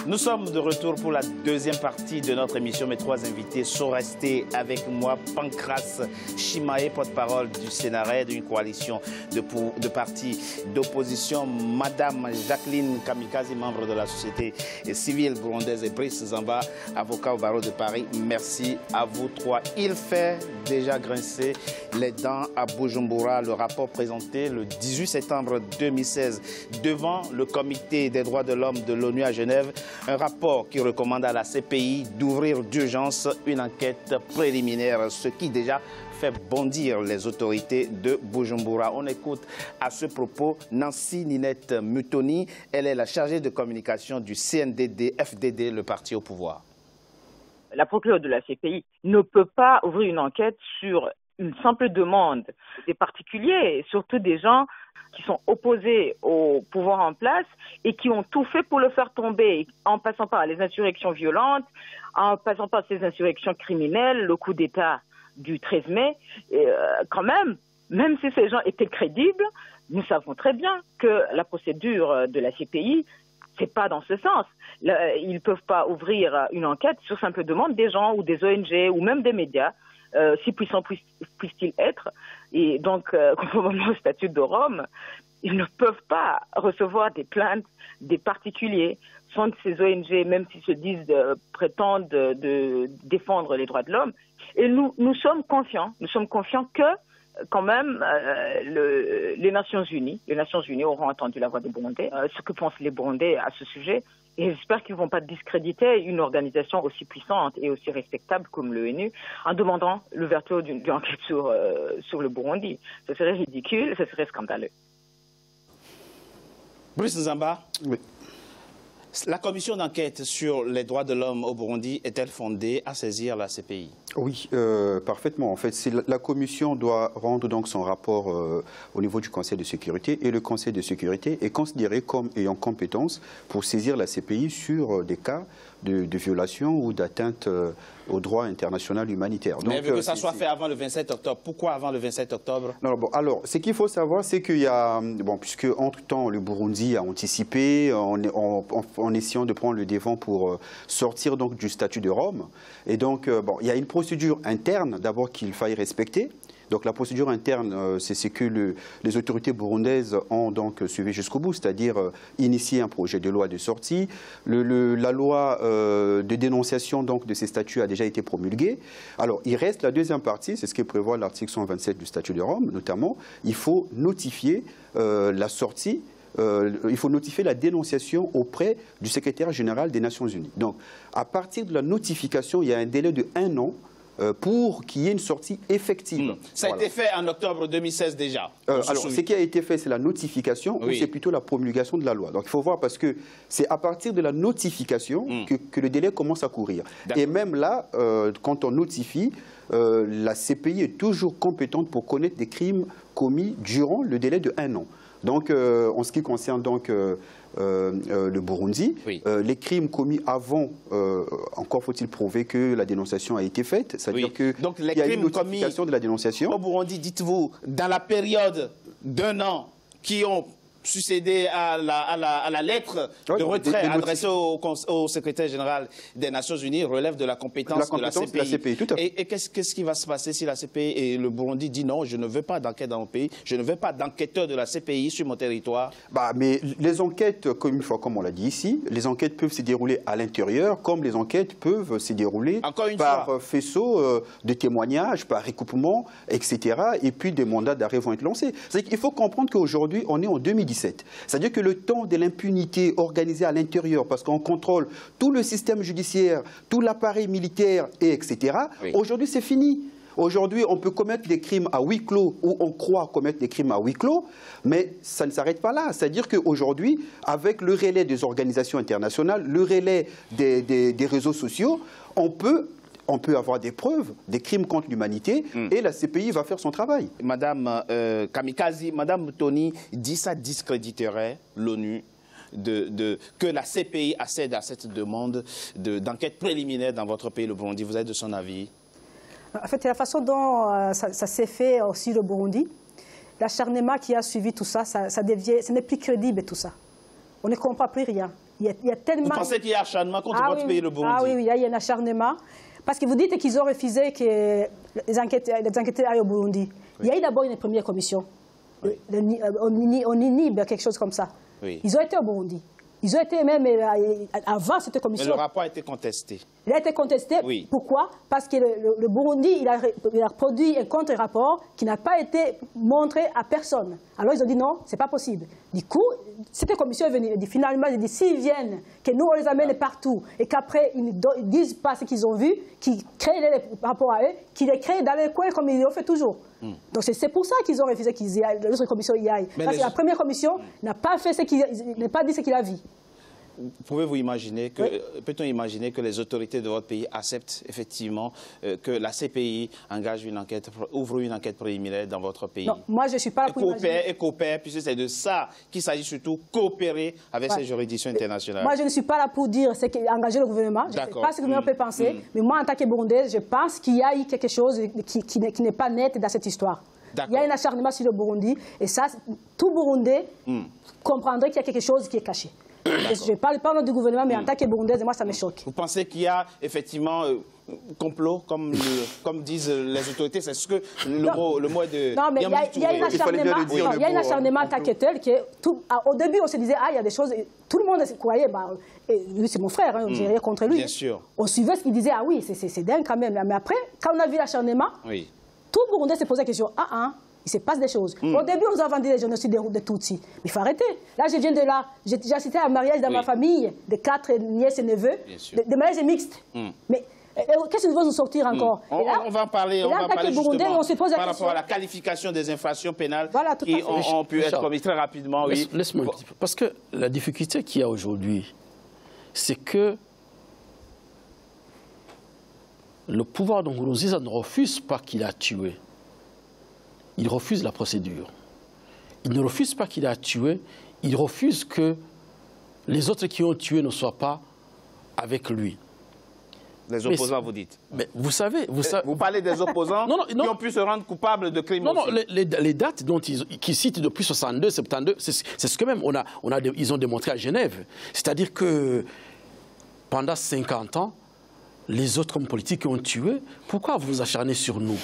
Nous sommes de retour pour la deuxième partie de notre émission. Mes trois invités sont restés avec moi. Pancras Chimaé, porte-parole du Sénarès, d'une coalition de partis d'opposition. Madame Jacqueline Kamikazi, membre de la société civile burundaise, et Brice Nzamba, avocat au barreau de Paris. Merci à vous trois. Il fait déjà grincer les dents à Bujumbura. Le rapport présenté le 18 septembre 2016 devant le Comité des droits de l'homme de l'ONU à Genève. Un rapport qui recommande à la CPI d'ouvrir d'urgence une enquête préliminaire, ce qui déjà fait bondir les autorités de Bujumbura. On écoute à ce propos Nancy Ninette Mutoni. Elle est la chargée de communication du CNDD-FDD, le parti au pouvoir. La procureure de la CPI ne peut pas ouvrir une enquête sur une simple demande des particuliers, et surtout des gens qui sont opposés au pouvoir en place et qui ont tout fait pour le faire tomber, en passant par les insurrections violentes, en passant par ces insurrections criminelles, le coup d'État du 13 mai. Et, quand même si ces gens étaient crédibles, nous savons très bien que la procédure de la CPI, c'est pas dans ce sens. Ils ne peuvent pas ouvrir une enquête sur simple demande des gens ou des ONG ou même des médias, si puissants puissent-ils être. Et donc, conformément au statut de Rome, ils ne peuvent pas recevoir des plaintes des particuliers. Sont ces ONG, même s'ils se disent prétendent de défendre les droits de l'homme. Et nous sommes confiants que quand même, les Nations Unies auront entendu la voix des Burundais, ce que pensent les Burundais à ce sujet, et j'espère qu'ils ne vont pas discréditer une organisation aussi puissante et aussi respectable comme l'ONU en demandant l'ouverture d'une enquête sur le Burundi. Ce serait ridicule, ce serait scandaleux. Brice Nzamba, oui. La commission d'enquête sur les droits de l'homme au Burundi est-elle fondée à saisir la CPI? Oui, parfaitement. En fait, la commission doit rendre donc son rapport au niveau du Conseil de sécurité, et le Conseil de sécurité est considéré comme ayant compétence pour saisir la CPI sur des cas de violation ou d'atteinte au droit international humanitaire. Mais elle veut que ça soit fait avant le 27 octobre. Pourquoi avant le 27 octobre? Non, bon, alors, ce qu'il faut savoir, c'est qu'il y a, puisque entre-temps, le Burundi a anticipé en essayant de prendre le devant pour sortir donc du statut de Rome. Et donc, il y a une procédure interne d'abord qu'il faille respecter. Donc la procédure interne, c'est ce que les autorités burundaises ont donc suivi jusqu'au bout, c'est-à-dire initier un projet de loi de sortie. La loi de dénonciation donc, de ces statuts a déjà été promulguée. Alors il reste la deuxième partie, c'est ce que prévoit l'article 127 du statut de Rome, notamment. Il faut notifier la sortie. Il faut notifier la dénonciation auprès du secrétaire général des Nations Unies. Donc, à partir de la notification, il y a un délai de 1 an pour qu'il y ait une sortie effective. Ça a été fait en octobre 2016 déjà. Alors, ce qui a été fait, c'est la notification, ou c'est plutôt la promulgation de la loi. Donc, il faut voir, parce que c'est à partir de la notification que le délai commence à courir. Et même là, quand on notifie, la CPI est toujours compétente pour connaître des crimes commis durant le délai de 1 an. Donc, en ce qui concerne donc, le Burundi, les crimes commis avant, encore faut-il prouver que la dénonciation a été faite, c'est-à-dire qu'il y a une notification de la dénonciation. Au Burundi, dites-vous, dans la période d'1 an qui ont succédé à la lettre de retrait adressée au secrétaire général des Nations Unies relève de la compétence de la CPI. Tout à fait. Et qu'est-ce qui va se passer si la CPI et le Burundi dit non, je ne veux pas d'enquête dans mon pays, je ne veux pas d'enquêteurs de la CPI sur mon territoire? Mais les enquêtes, comme on l'a dit ici, les enquêtes peuvent se dérouler à l'intérieur, comme les enquêtes peuvent se dérouler par faisceau de témoignages, par recoupement, etc. Et puis des mandats d'arrêt vont être lancés. Il faut comprendre qu'aujourd'hui, on est en 2017. C'est-à-dire que le temps de l'impunité organisée à l'intérieur, parce qu'on contrôle tout le système judiciaire, tout l'appareil militaire, etc., aujourd'hui c'est fini. Aujourd'hui, on peut commettre des crimes à huis clos, ou on croit commettre des crimes à huis clos, mais ça ne s'arrête pas là. C'est-à-dire qu'aujourd'hui, avec le relais des organisations internationales, le relais des réseaux sociaux, on peut avoir des preuves, des crimes contre l'humanité, et la CPI va faire son travail. Madame Kamikazi, Madame Mutoni dit ça discréditerait l'ONU, que la CPI accède à cette demande d'enquête préliminaire dans votre pays, le Burundi. Vous êtes de son avis? En fait, la façon dont ça s'est fait aussi le Burundi, l'acharnement qui a suivi tout ça, ce n'est plus crédible tout ça. On ne comprend plus rien. il y a tellement... Vous pensez qu'il y a acharnement contre votre pays, le Burundi? Ah oui, il y a un acharnement. Parce que vous dites qu'ils ont refusé que les enquêteurs aillent au Burundi. Oui. Il y a eu d'abord une première commission. Oui. On inhibe quelque chose comme ça. Oui. Ils ont été au Burundi. Ils ont été même avant cette commission. Mais le rapport a été contesté. Il a été contesté. Oui. Pourquoi? Parce que le Burundi, il a produit un contre-rapport qui n'a pas été montré à personne. Alors ils ont dit non, c'est pas possible. Du coup, cette commission est venue. Finalement, ils ont dit s'ils viennent, que nous on les amène partout et qu'après ils ne disent pas ce qu'ils ont vu, qu'ils créent les rapports à eux, qu'ils les créent dans les coins comme ils le font toujours. Donc c'est pour ça qu'ils ont refusé que l'autre commission y aille. Parce que la première commission n'a pas fait n'a pas dit ce qu'il a vu. Pouvez-vous imaginer que, peut-on imaginer que les autorités de votre pays acceptent effectivement que la CPI engage une enquête, ouvre une enquête préliminaire dans votre pays? Non, moi je ne suis pas là pour imaginer. Et coopère, puisque c'est de ça qu'il s'agit surtout, coopérer avec ces juridictions internationales. Moi je ne suis pas là pour dire ce qu'engager le gouvernement. Je ne sais pas ce que le gouvernement peut penser, mais moi en tant que Burundaise, je pense qu'il y a eu quelque chose qui n'est pas net dans cette histoire. Il y a un acharnement sur le Burundi, et ça, tout Burundais comprendrait qu'il y a quelque chose qui est caché. Je ne parle pas du gouvernement, mais en tant que Burundaise, moi, ça me choque. Vous pensez qu'il y a effectivement complot, comme disent les autorités? C'est ce que le mot est de... Non, mais il y a un acharnement enquêteur qui est... Au début, on se disait, ah, il y a des choses... Tout le monde croyait, lui, c'est mon frère, je n'ai rien contre lui. Bien sûr. On suivait ce qu'il disait, ah oui, c'est dingue quand même. Mais après, quand on a vu l'acharnement, tout le Burundais s'est posé la question, il se passe des choses. Au début, on nous a vendu les génocides de Tutsis. Mais il faut arrêter. Là, je viens de là. J'ai assisté à un mariage dans ma famille de 4 nièces et neveux, des mariages mixtes. Mais qu'est-ce qu'ils vont nous sortir encore? On va en parler, on se pose la par question. rapport à la qualification des infractions pénales qui ont pu être commises très rapidement. Laisse-moi un petit peu. Parce que la difficulté qu'il y a aujourd'hui, c'est que le pouvoir de Nkurunziza ne refuse pas qu'il a tué. Il refuse la procédure. Il ne refuse pas qu'il a tué, il refuse que les autres qui ont tué ne soient pas avec lui. Les opposants, vous dites? Mais vous savez... Vous parlez des opposants qui ont pu se rendre coupables de crimes aussi. Non, les dates qu'ils citent depuis 62, 72, c'est ce que même ils ont démontré à Genève. C'est-à-dire que pendant 50 ans, les autres hommes politiques qui ont tué, pourquoi vous vous acharnez sur nous?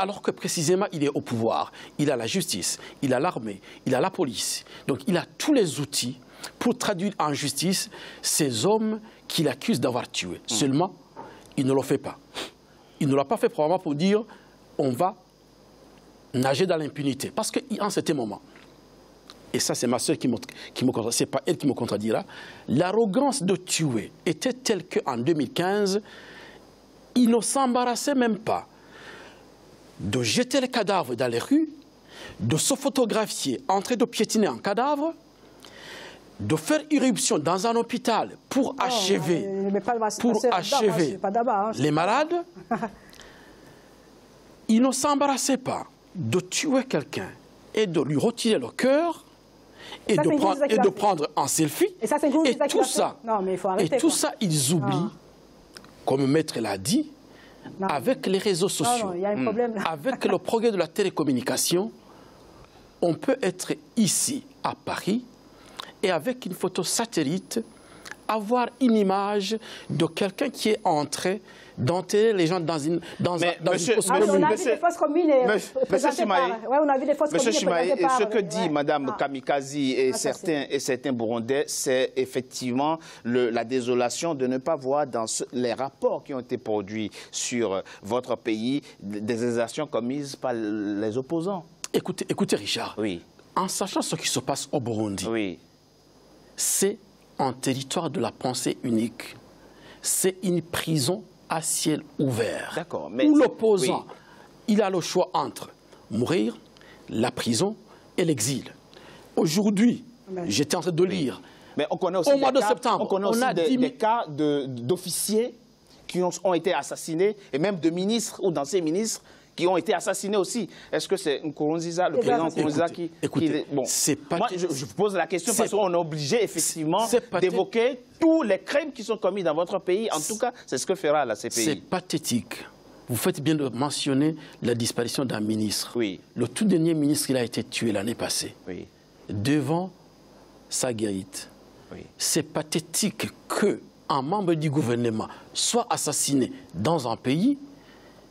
Alors que précisément, il est au pouvoir, il a la justice, il a l'armée, il a la police. Donc il a tous les outils pour traduire en justice ces hommes qu'il accuse d'avoir tué. Seulement, il ne le fait pas. Il ne l'a pas fait probablement pour dire on va nager dans l'impunité. Parce qu'en ce moment, et ça c'est ma soeur qui me contredira, c'est pas elle qui me contredira, l'arrogance de tuer était telle qu'en 2015, il ne s'embarrassait même pas de jeter les cadavres dans les rues, de se photographier en train de piétiner un cadavre, de faire irruption dans un hôpital pour achever les malades. Il ne s'embarrassait pas de tuer quelqu'un et de lui retirer le cœur et de prendre un selfie. Et tout ça, ils oublient, comme Maître l'a dit, avec les réseaux sociaux, avec le progrès de la télécommunication, on peut être ici, à Paris, et avec une photo satellite, avoir une image de quelqu'un qui est entré d'enterrer les gens dans une fausse commune. On a vu des fausses communes présentées par... Monsieur Chimaé, ce que dit Mme Kamikazi et certains Burundais, c'est effectivement la désolation de ne pas voir dans les rapports qui ont été produits sur votre pays des exactions commises par les opposants. Écoutez Richard, en sachant ce qui se passe au Burundi, c'est un territoire de la pensée unique. C'est une prison à ciel ouvert. Où l'opposant, il a le choix entre mourir, la prison et l'exil. Aujourd'hui, j'étais en train de lire, mais on connaît aussi au mois de septembre, on connaît aussi des cas d'officiers qui ont été assassinés, et même de ministres ou d'anciens ministres qui ont été assassinés aussi. Est-ce que c'est Nkurunziza, le président Nkurunziza qui... Bon, moi, je vous pose la question parce qu'on est obligé effectivement d'évoquer tous les crimes qui sont commis dans votre pays. En tout cas, c'est ce que fera la CPI. C'est pathétique. Vous faites bien de mentionner la disparition d'un ministre. Le tout dernier ministre, il a été tué l'année passée. Devant sa guérite, c'est pathétique qu'un membre du gouvernement soit assassiné dans un pays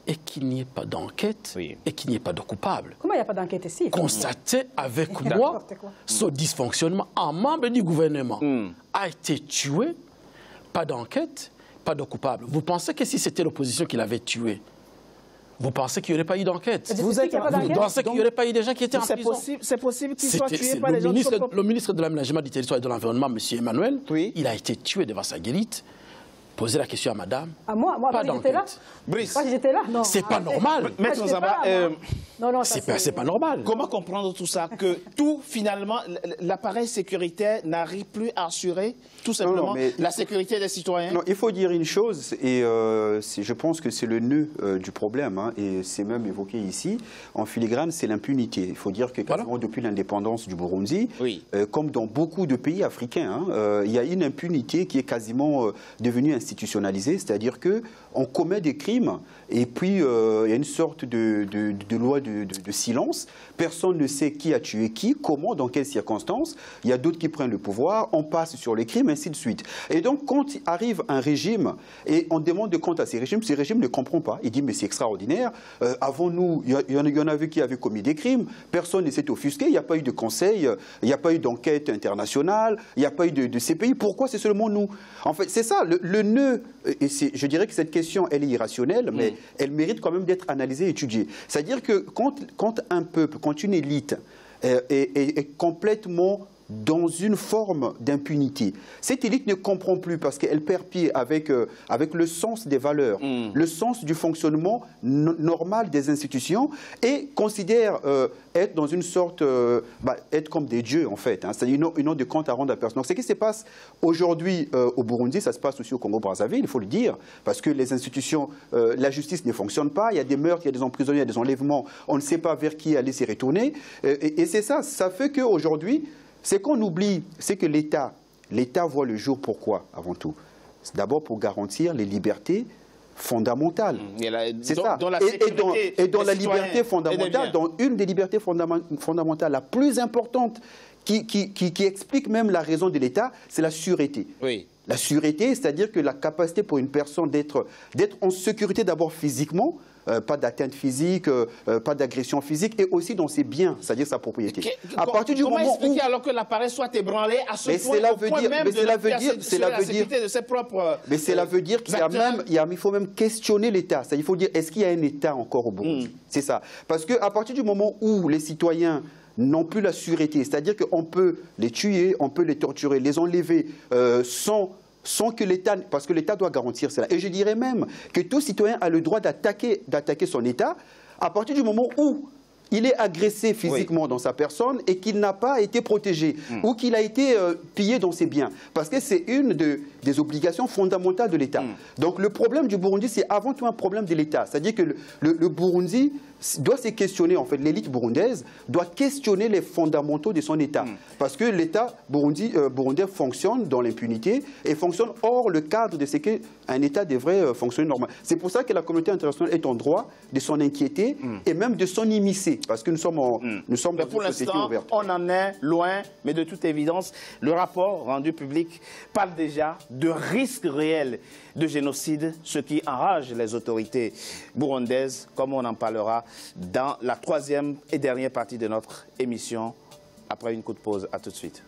et qu'il n'y ait pas d'enquête et qu'il n'y ait pas de coupable. Comment il n'y a pas d'enquête ici? Constatez avec moi ce dysfonctionnement. Un membre du gouvernement a été tué, pas d'enquête, pas de coupable. Vous pensez que si c'était l'opposition qui l'avait tué, vous pensez qu'il n'y aurait pas eu d'enquête? Vous pensez qu'il n'y aurait pas eu des gens qui étaient en prison? C'est possible qu'ils soient tués par les gens de Le ministre de l'aménagement du territoire et de l'environnement, M. Emmanuel, il a été tué devant sa guérite. Posez la question à madame. À moi, pas j'étais là. Brice. Moi, j'étais là. Non. C'est pas normal. Maître Zamba, non, c'est pas normal. Comment comprendre tout ça? Que tout, finalement, l'appareil sécuritaire n'arrive plus à assurer, tout simplement, la sécurité des citoyens? Non, il faut dire une chose, et je pense que c'est le nœud du problème, hein, et c'est même évoqué ici, en filigrane, c'est l'impunité. Il faut dire que quasiment depuis l'indépendance du Burundi, comme dans beaucoup de pays africains, hein, il y a une impunité qui est quasiment devenue institutionnalisée, c'est-à-dire qu'on commet des crimes et puis il y a une sorte de loi de silence. Personne ne sait qui a tué qui, comment, dans quelles circonstances. Il y a d'autres qui prennent le pouvoir, on passe sur les crimes, ainsi de suite. Et donc, quand arrive un régime et on demande de compte à ces régimes ne comprend pas. Il dit, mais c'est extraordinaire. Avant nous, il y en avait qui avaient commis des crimes. Personne ne s'est offusqué. Il n'y a pas eu de conseil, il n'y a pas eu d'enquête internationale, il n'y a pas eu de CPI. Pourquoi c'est seulement nous? En fait, c'est ça, le nœud. Et je dirais que cette question, elle est irrationnelle, mais elle mérite quand même d'être analysée et étudiée. C'est-à-dire que quand un peuple, quand une élite est complètement dans une forme d'impunité, cette élite ne comprend plus parce qu'elle perd pied avec le sens des valeurs, le sens du fonctionnement normal des institutions et considère être dans une sorte, être comme des dieux en fait, hein, c'est-à-dire une ordre de compte à rendre à personne. Donc ce qui se passe aujourd'hui au Burundi, ça se passe aussi au Congo-Brazzaville, il faut le dire, parce que les institutions, la justice ne fonctionne pas, il y a des meurtres, il y a des emprisonnements, il y a des enlèvements, on ne sait pas vers qui aller s'y retourner, et c'est ça, ça fait qu'aujourd'hui, c'est qu'on oublie, c'est que l'État voit le jour pourquoi, avant tout? C'est d'abord pour garantir les libertés fondamentales. C'est ça. Et dans la liberté fondamentale, dans une des libertés fondamentales la plus importante, qui explique même la raison de l'État, c'est la sûreté. Oui. La sûreté, c'est-à-dire que la capacité pour une personne d'être en sécurité d'abord physiquement, pas d'atteinte physique, pas d'agression physique, et aussi dans ses biens, c'est-à-dire sa propriété. Comment expliquer alors que l'appareil soit ébranlé à ce point, au point même de la sécurité de ses propres... Mais cela veut dire qu'il il faut même questionner l'État. Il faut dire, est-ce qu'il y a un État encore au Burundi? C'est ça. Parce qu'à partir du moment où les citoyens n'ont plus la sûreté, c'est-à-dire qu'on peut les tuer, on peut les torturer, les enlever sans que l'État, parce que l'État doit garantir cela. Et je dirais même que tout citoyen a le droit d'attaquer son État à partir du moment où il est agressé physiquement dans sa personne et qu'il n'a pas été protégé ou qu'il a été pillé dans ses biens. Parce que c'est une des obligations fondamentales de l'État. Donc le problème du Burundi, c'est avant tout un problème de l'État. C'est-à-dire que le Burundi doit se questionner, en fait, l'élite burundaise doit questionner les fondamentaux de son État. Parce que l'État burundais fonctionne dans l'impunité et fonctionne hors le cadre de ce qu'un État devrait fonctionner normalement. C'est pour ça que la communauté internationale est en droit de s'en inquiéter et même de s'en immiscer. Parce que nous sommes dans une société ouverte. On en est loin, mais de toute évidence, le rapport rendu public parle déjà de risques réels de génocide, ce qui enrage les autorités burundaises, comme on en parlera dans la troisième et dernière partie de notre émission, après une courte pause. À tout de suite.